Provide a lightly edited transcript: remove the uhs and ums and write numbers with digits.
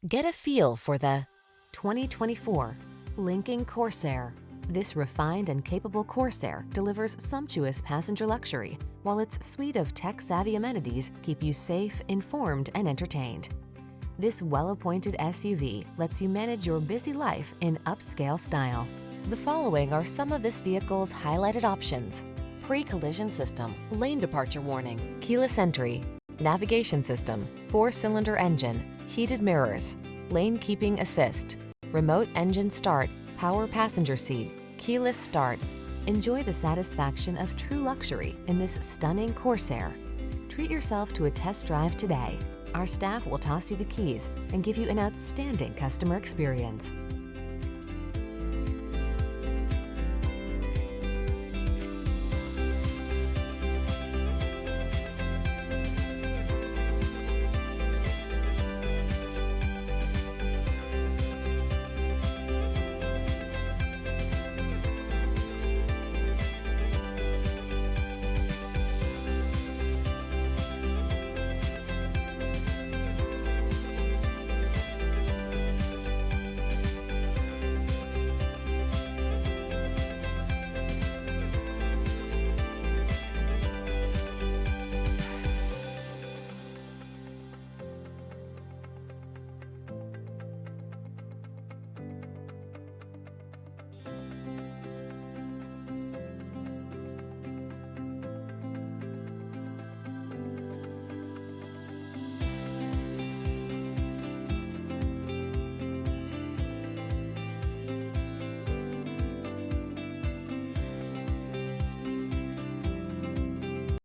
Get a feel for the 2024 Lincoln Corsair. This refined and capable Corsair delivers sumptuous passenger luxury, while its suite of tech-savvy amenities keep you safe, informed, and entertained. This well-appointed SUV lets you manage your busy life in upscale style. The following are some of this vehicle's highlighted options: pre-collision system, lane departure warning, keyless entry, navigation system, 4-cylinder engine, heated mirrors, lane keeping assist, remote engine start, power passenger seat, keyless start. Enjoy the satisfaction of true luxury in this stunning Corsair. Treat yourself to a test drive today. Our staff will toss you the keys and give you an outstanding customer experience.